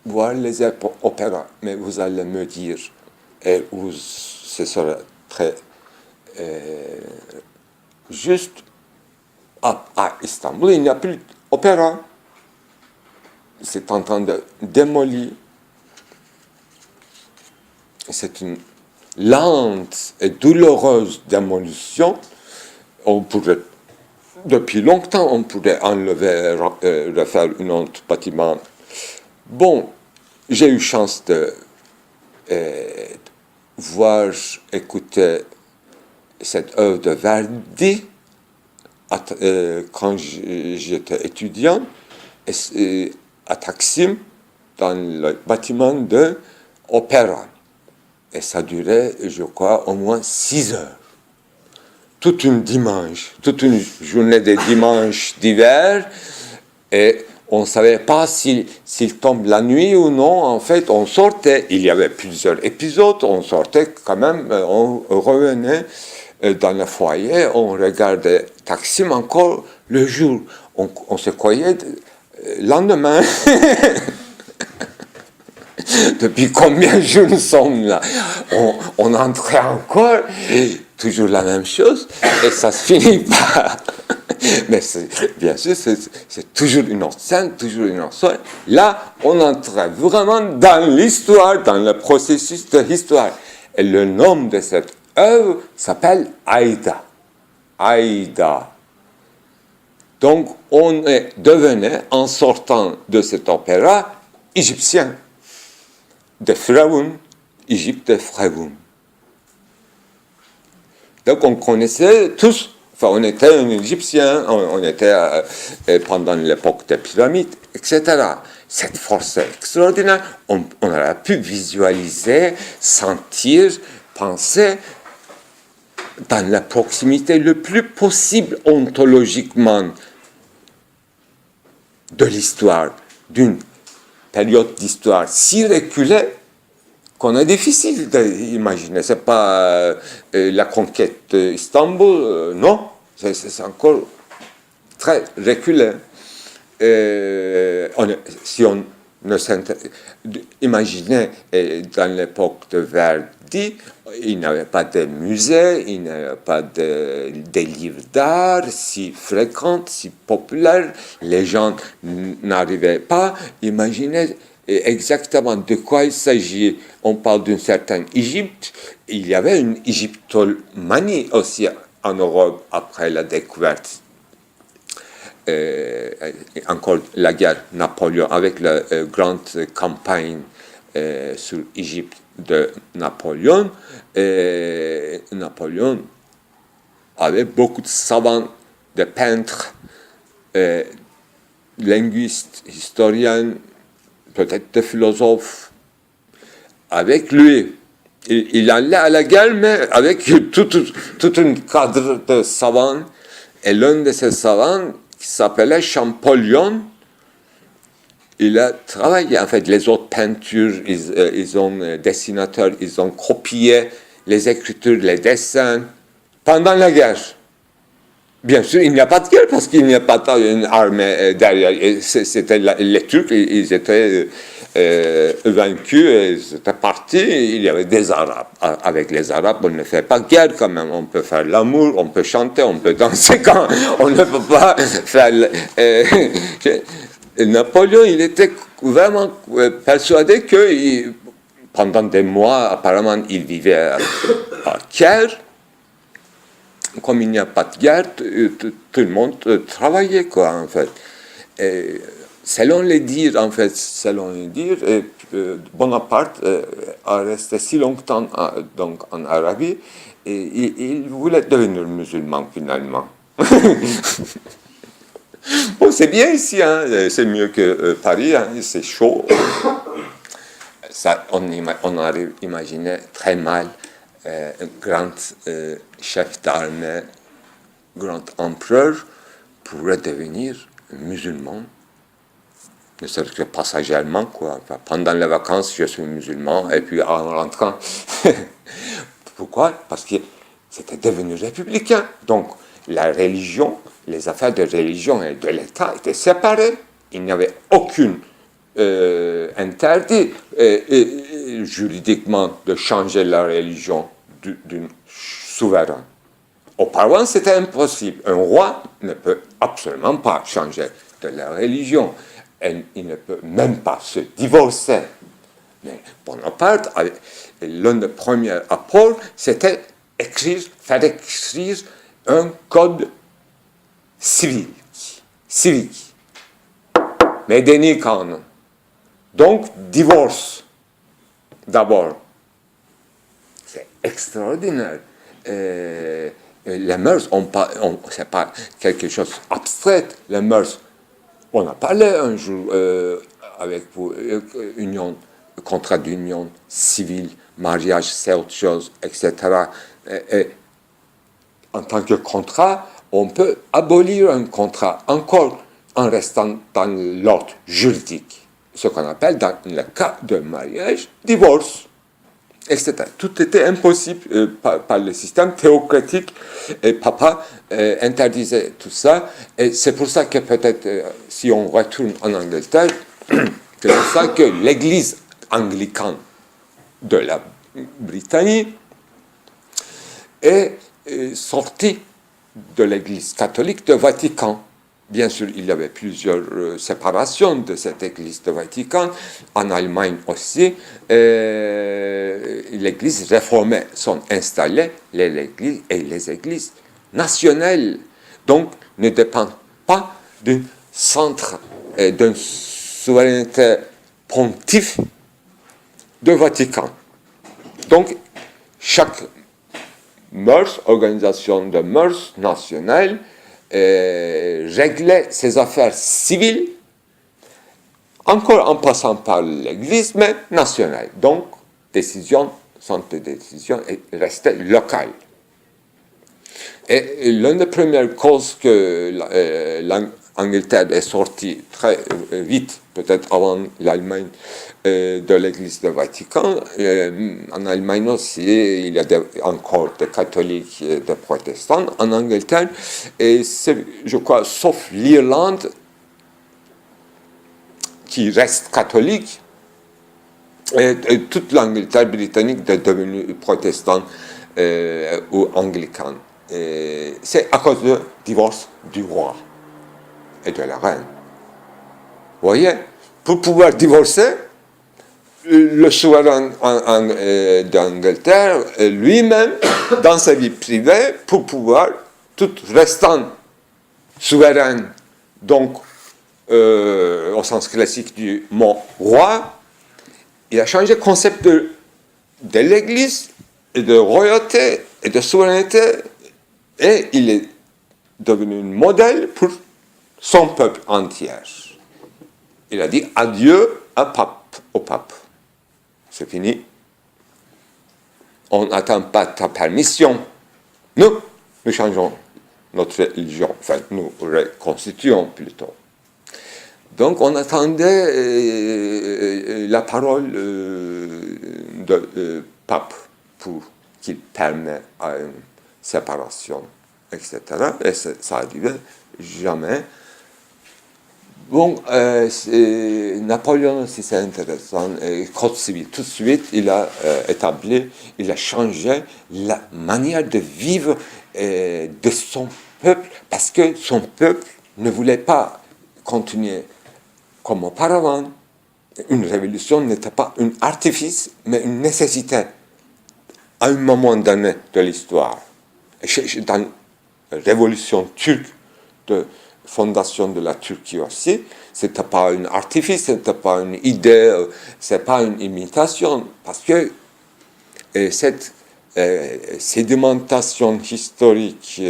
voir les opéras. Mais vous allez me dire, et ce sera très juste, à Istanbul, il n'y a plus d'opéra. C'est en train de démolir. C'est une lente et douloureuse démolition. On pourrait, depuis longtemps, on pourrait enlever, refaire un autre bâtiment. Bon, j'ai eu chance de voir, écouter cette œuvre de Verdi quand j'étais étudiant à Taksim, dans le bâtiment de l'opéra. Et ça durait, je crois, au moins 6 heures. Toute une journée de dimanche d'hiver, et on ne savait pas s'il tombe la nuit ou non. En fait, on sortait, il y avait plusieurs épisodes, on sortait quand même, on revenait dans le foyer, on regardait Taksim encore le jour. On se croyait le lendemain. Depuis combien de jours nous sommes là? On entrait encore, toujours la même chose, et ça se finit par... Mais bien sûr, c'est toujours une autre scène, toujours une autre scène. Là, on entrait vraiment dans l'histoire, dans le processus de l'histoire. Et le nom de cette œuvre s'appelle Aïda. Aïda. Donc, on est devenu, en sortant de cet opéra, égyptien. De Pharaon, Égypte de Pharaon. Donc on connaissait tous, enfin on était un Égyptien, on était pendant l'époque des pyramides, etc. Cette force extraordinaire, on aurait pu visualiser, sentir, penser dans la proximité le plus possible ontologiquement de l'histoire, d'une période d'histoire si reculée qu'on est difficile d'imaginer. Ce n'est pas la conquête d'Istanbul, non, c'est encore très reculé. Si on ne imaginait dans l'époque de Verdi, il n'y avait pas de musée, il n'y avait pas de livres d'art si fréquents, si populaires. Les gens n'arrivaient pas à imaginer exactement de quoi il s'agit. On parle d'une certaine Égypte. Il y avait une égyptomanie aussi en Europe après la découverte. Encore la guerre Napoléon, avec la grande campagne sur l'Égypte de Napoléon. Napoléon avait beaucoup de savants, de peintres, linguistes, historiens, peut-être de philosophes, avec lui. Il allait à la guerre, mais avec tout un cadre de savants. Et l'un de ces savants, qui s'appelait Champollion, il a travaillé, en fait, les autres peintures, ils ont dessinateurs, ils ont copié les écritures, les dessins, pendant la guerre. Bien sûr, il n'y a pas de guerre parce qu'il n'y a pas une armée derrière. C'était les Turcs, ils étaient vaincus et c'était parti. Il y avait des Arabes. Avec les Arabes, on ne fait pas guerre quand même. On peut faire l'amour, on peut chanter, on peut danser quand on ne peut pas faire. Napoléon, il était vraiment persuadé que pendant des mois, apparemment, il vivait à Kiev. Comme il n'y a pas de guerre, tout le monde travaillait, quoi, en fait. Et selon les dires, Bonaparte a resté si longtemps donc en Arabie, et il voulait devenir musulman, finalement. Bon, c'est bien ici, hein, c'est mieux que Paris, hein, c'est chaud. Ça, on arrive à imaginer très mal un grand chef d'armée, grand empereur, pourrait devenir musulman, ne serait-ce que passagèrement, quoi. Enfin, pendant les vacances, je suis musulman, et puis en rentrant. Pourquoi? Parce que c'était devenu républicain. Donc, la religion, les affaires de religion et de l'État étaient séparées. Il n'y avait aucune interdit juridiquement de changer la religion d'un souverain. Auparavant, c'était impossible. Un roi ne peut absolument pas changer de la religion. Et il ne peut même pas se divorcer. Mais Bonaparte, l'un des premiers apports, c'était faire écrire un code civique, Medeni Kanun. Donc, divorce, d'abord. C'est extraordinaire. Les mœurs, c'est pas quelque chose d'abstrait, les mœurs. On a parlé un jour avec vous, contrat d'union civile, mariage, c'est autre chose, etc. Et en tant que contrat, on peut abolir un contrat encore en restant dans l'ordre juridique. Ce qu'on appelle dans le cas de mariage, divorce, etc. Tout était impossible par le système théocratique et papa interdisait tout ça. Et c'est pour ça que peut-être, si on retourne en Angleterre, c'est pour ça que l'église anglicane de la Britannie est sortie de l'église catholique de Vatican. Bien sûr, il y avait plusieurs séparations de cette église de Vatican. En Allemagne aussi, l'église réformée sont installées, les églises nationales, donc ne dépendent pas d'un centre, d'une souveraineté pontife de Vatican. Donc, chaque organisation de mœurs nationale, régler ses affaires civiles, encore en passant par l'Église, mais nationale. Donc, centre de décision est resté local. Et l'une des premières causes que l'Angleterre est sortie très vite, peut-être avant l'Allemagne, de l'Église du Vatican. En Allemagne aussi, il y a encore des catholiques et des protestants. En Angleterre, et je crois, sauf l'Irlande, qui reste catholique, et toute l'Angleterre britannique est devenue protestante ou anglicane. C'est à cause du divorce du roi et de la reine. Vous voyez, pour pouvoir divorcer, le souverain d'Angleterre lui-même, dans sa vie privée, pour pouvoir, tout restant souverain, donc au sens classique du mot roi, il a changé le concept de l'Église et de royauté et de souveraineté, et il est devenu un modèle pour son peuple entier. Il a dit adieu au pape. C'est fini. On n'attend pas ta permission. Nous changeons notre religion. Enfin, nous reconstituons plutôt. Donc, on attendait la parole de pape pour qu'il permette à une séparation, etc. Et ça n'arrivait jamais. Bon, Napoléon aussi c'est intéressant. Code civil, tout de suite, il a il a changé la manière de vivre de son peuple, parce que son peuple ne voulait pas continuer comme auparavant. Une révolution n'était pas un artifice, mais une nécessité à un moment donné de l'histoire. Dans la révolution turque de fondation de la Turquie aussi, c'était pas un artifice, c'était pas une idée, c'est pas une imitation, parce que cette sédimentation historique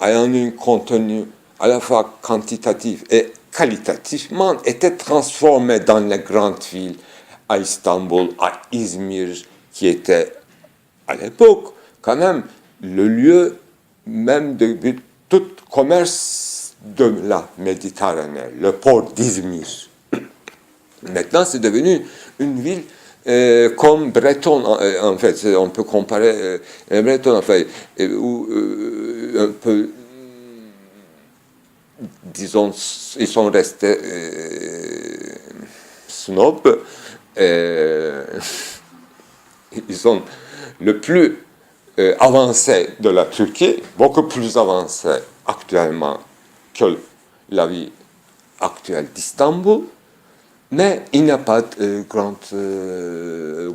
ayant un contenu à la fois quantitatif et qualitativement était transformée dans les grandes villes, à Istanbul, à Izmir, qui était à l'époque quand même le lieu même de tout commerce de la Méditerranée, le port d'Izmir. Maintenant, c'est devenu une ville comme Breton, en fait, on peut comparer Breton, en fait, où un peu, disons, ils sont restés snobs, ils sont le plus avancé de la Turquie, beaucoup plus avancé actuellement que la vie actuelle d'Istanbul, mais il n'y a pas de grande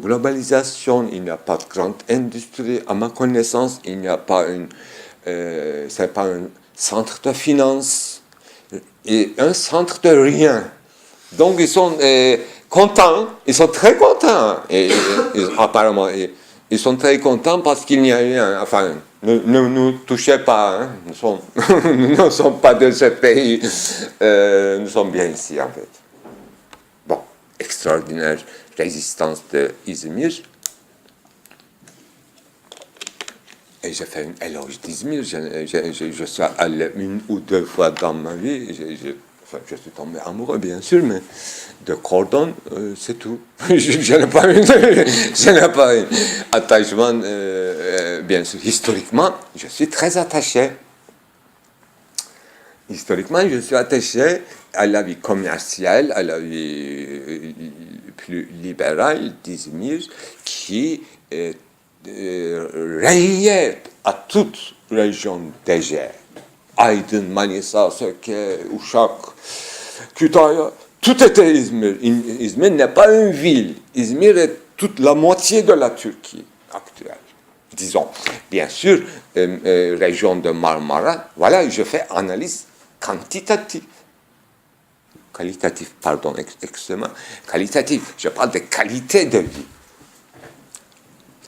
globalisation, il n'y a pas de grande industrie. À ma connaissance, il n'y a pas c'est pas un centre de finance et un centre de rien. Donc ils sont contents, ils sont très contents. Apparemment, ils sont très contents parce qu'il n'y a rien. Enfin, ne nous touchez pas. Hein. Nous ne sommes pas de ce pays. Nous sommes bien ici, en fait. Bon, extraordinaire résistance de Izmir. Et j'ai fait un éloge d'Izmir. Je suis allé une ou deux fois dans ma vie. Je suis tombé amoureux, bien sûr, mais de Cordon, c'est tout. Je n'ai pas un attachement, bien sûr. Historiquement, je suis très attaché. Historiquement, je suis attaché à la vie commerciale, à la vie plus libérale d'Izmir, qui rayait à toute région d'Égée. Aydın, Manisa, Söke, Uşak, Kütahya, tout était Izmir. Izmir n'est pas une ville. Izmir est toute la moitié de la Turquie actuelle, disons. Bien sûr, région de Marmara, voilà, je fais analyse quantitative. Qualitatif, pardon, excusez-moi. Qualitatif, je parle de qualité de vie.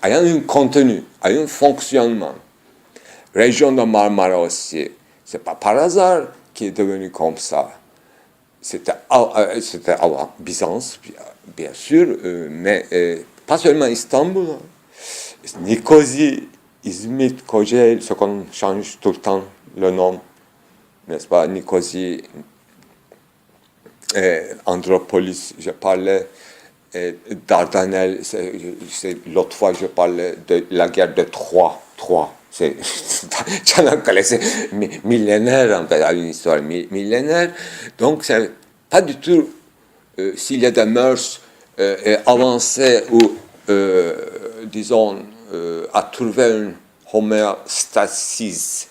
Il y a un contenu, il y a un fonctionnement. Région de Marmara aussi, c'est pas par hasard qu'il est devenu comme ça. C'était avant Byzance, bien sûr, mais pas seulement Istanbul. Nicosie, Izmit, Kocaeli, ce qu'on change tout le temps le nom, n'est-ce pas? Nicosie, Andropolis, je parlais, Dardanelles, l'autre fois je parlais de la guerre de Troie. C'est millénaire, en fait, une histoire millénaire. Donc, c'est pas du tout, s'il y a des mœurs avancées ou, disons, à trouver une homéostasis,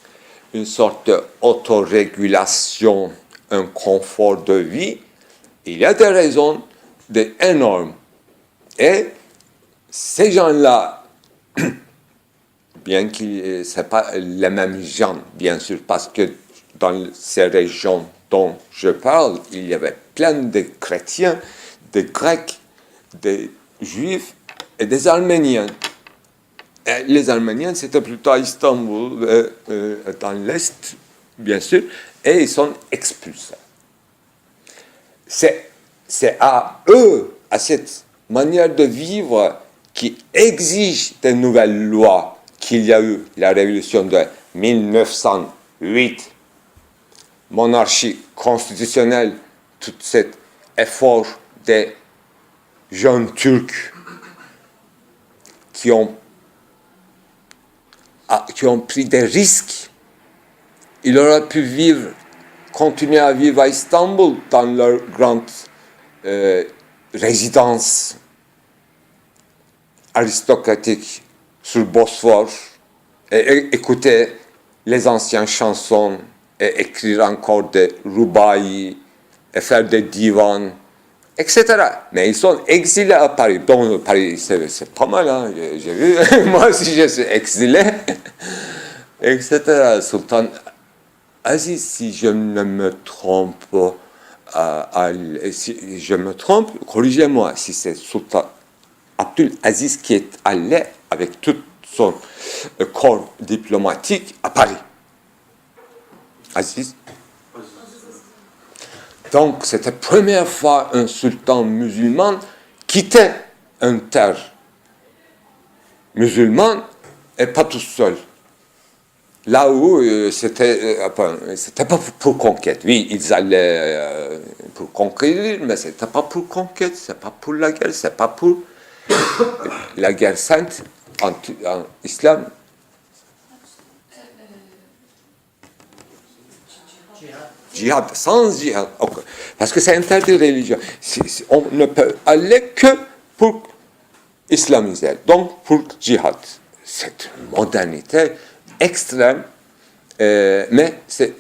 une sorte d'autorégulation, un confort de vie, il y a des raisons énormes. Et ces gens-là, bien que ce n'est pas les mêmes gens, bien sûr, parce que dans ces régions dont je parle, il y avait plein de chrétiens, des Grecs, des Juifs et des Arméniens. Et les Arméniens, c'était plutôt à Istanbul, dans l'Est, bien sûr, et ils sont expulsés. C'est à eux, à cette manière de vivre qui exige de nouvelles lois, qu'il y a eu la révolution de 1908, monarchie constitutionnelle, tout cet effort des jeunes Turcs qui ont pris des risques. Ils auraient pu vivre continué à vivre à Istanbul dans leur grande résidence aristocratique sur le Bosphore et écouter les anciennes chansons et écrire encore des rubaïs et faire des divans, etc. Mais ils sont exilés à Paris. Donc Paris, c'est pas mal, hein? J'ai vu. Moi aussi, je suis exilé, etc. Sultan Aziz, si je ne me trompe, si je me trompe, corrigez-moi, si c'est Sultan Abdul Aziz qui est allé avec tout son corps diplomatique à Paris. Aziz. Donc, c'était la première fois un sultan musulman quittait une terre musulmane et pas tout seul. Là où c'était pas pour conquête. Oui, ils allaient pour conquérir, mais c'était pas pour conquête, c'est pas pour la guerre, c'est pas pour la guerre sainte en islam. Djihad, sans djihad. Okay. Parce que c'est interdit religion. On ne peut aller que pour islamiser, donc pour djihad. C'est une modernité extrême, mais c'est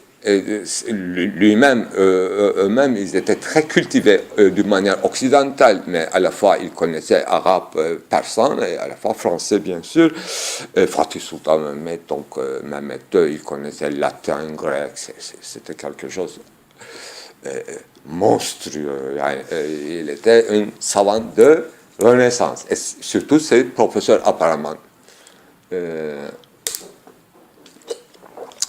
lui-même, eux-mêmes, ils étaient très cultivés d'une manière occidentale, mais à la fois ils connaissaient arabe, persan, et à la fois français, bien sûr. Fatih Sultan Mehmed, donc Mehmed II, il connaissait latin, grec, c'était quelque chose monstrueux. Il était un savant de Renaissance, et surtout ses professeurs apparemment.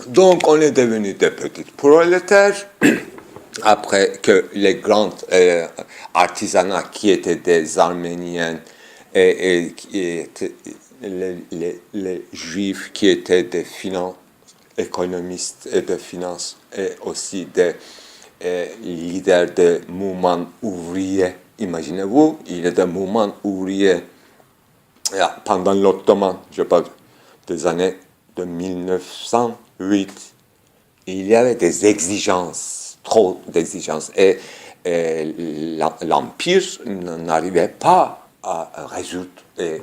Donc, on est devenus des petits prolétaires, après que les grands artisanats qui étaient des Arméniens et qui étaient les Juifs qui étaient des économistes et de finances et aussi des leaders des mouvements ouvriers. Imaginez-vous, il y a des mouvements ouvriers pendant l'Ottoman, je parle des années de 1908, il y avait des exigences, trop d'exigences, et l'Empire n'arrivait pas à résoudre et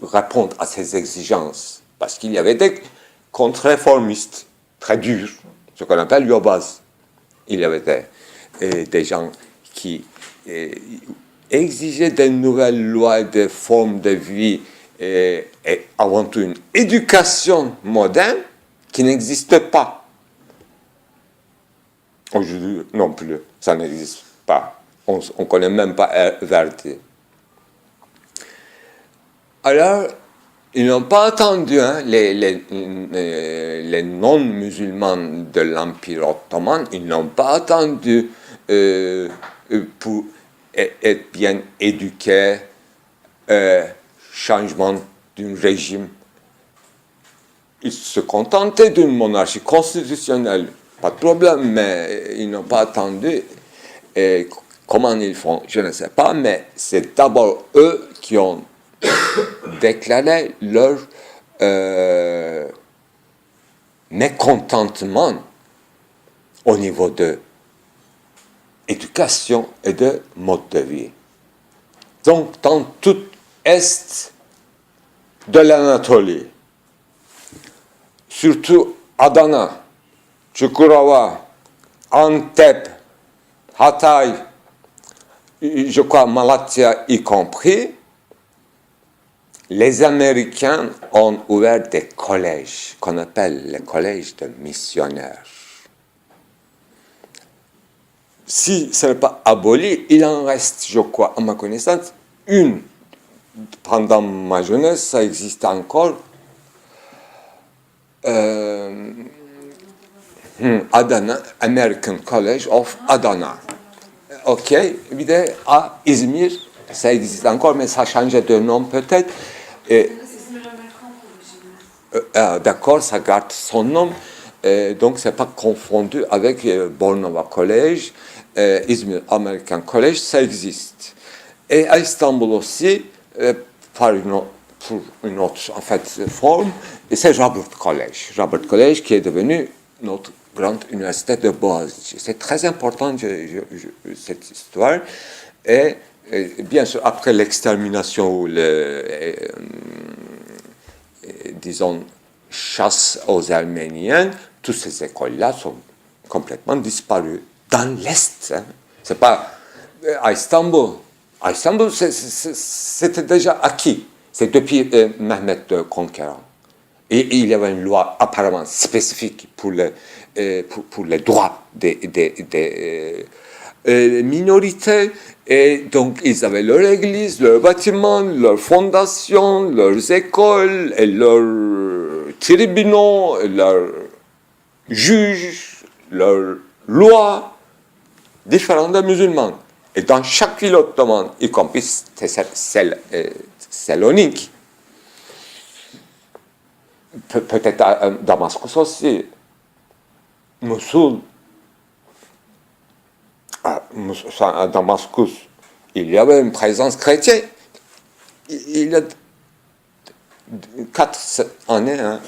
répondre à ces exigences, parce qu'il y avait des contre-réformistes très durs, ce qu'on appelle yobaz. Il y avait des gens qui exigeaient de nouvelles lois et des formes de vie, et avant tout une éducation moderne qui n'existe pas. Aujourd'hui non plus, ça n'existe pas. On ne connaît même pas Verdi. Alors, ils n'ont pas attendu, hein, les non-musulmans de l'Empire ottoman, ils n'ont pas attendu pour être bien éduqués, changement d'un régime. Ils se contentaient d'une monarchie constitutionnelle, pas de problème, mais ils n'ont pas attendu. Et comment ils font, je ne sais pas, mais c'est d'abord eux qui ont déclaré leur mécontentement au niveau de l'éducation et de mode de vie. Donc, dans tout est de l'Anatolie, surtout Adana, Çukurova, Antep, Hatay, je crois Malatya y compris, les Américains ont ouvert des collèges qu'on appelle les collèges de missionnaires. Si ce n'est pas aboli, il en reste, je crois, à ma connaissance, une. Pendant ma jeunesse, ça existe encore. Adana, American College of Adana. Ok, bir de à İzmir, ça existe encore, mais ça a changé de nom peut-être. D'accord, ça garde son nom, donc c'est pas confondu avec Bornova College, İzmir American College, ça existe. Et à Istanbul aussi, pour une autre en fait, forme, et c'est Robert College. Robert College qui est devenu notre grande université de Boğaziçi. C'est très important cette histoire. Et bien sûr, après l'extermination ou disons, chasse aux Arméniens, toutes ces écoles-là sont complètement disparues. Dans l'Est, hein. C'est pas à Istanbul. À Istanbul, c'était déjà acquis. C'est depuis Mehmet le Conquérant. Et il y avait une loi apparemment spécifique pour les droits des minorités. Et donc, ils avaient leur église, leur bâtiment, leurs fondations, leurs écoles, et leurs tribunaux, leurs juges, leurs lois, différentes des musulmans. Et dans chaque ville ottomane, y compris Thessalonique, peut-être à Damascus aussi, Mossoul, à Damascus, il y avait une présence chrétienne. Il y a 4 années, hein,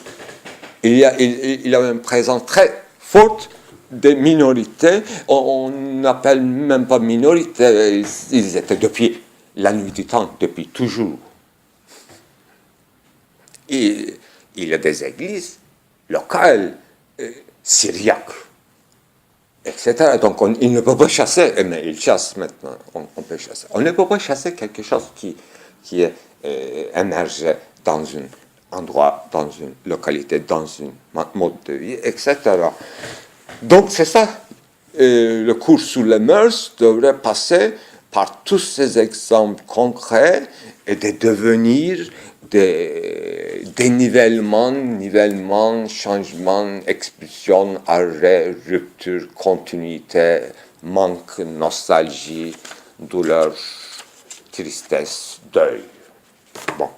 il y avait une présence très forte des minorités. On n'appelle même pas minorités, ils étaient depuis la nuit du temps, depuis toujours. Et il y a des églises locales, syriaques, etc. Donc, il ne peut pas chasser, mais il chasse maintenant, on peut chasser. On ne peut pas chasser quelque chose qui est émergé dans un endroit, dans une localité, dans un mode de vie, etc. Donc, c'est ça. Le cours sur les mœurs devrait passer par tous ces exemples concrets et de devenir des nivellements, changements, expulsions, arrêt, rupture, continuité, manque, nostalgie, douleur, tristesse, deuil. Bon.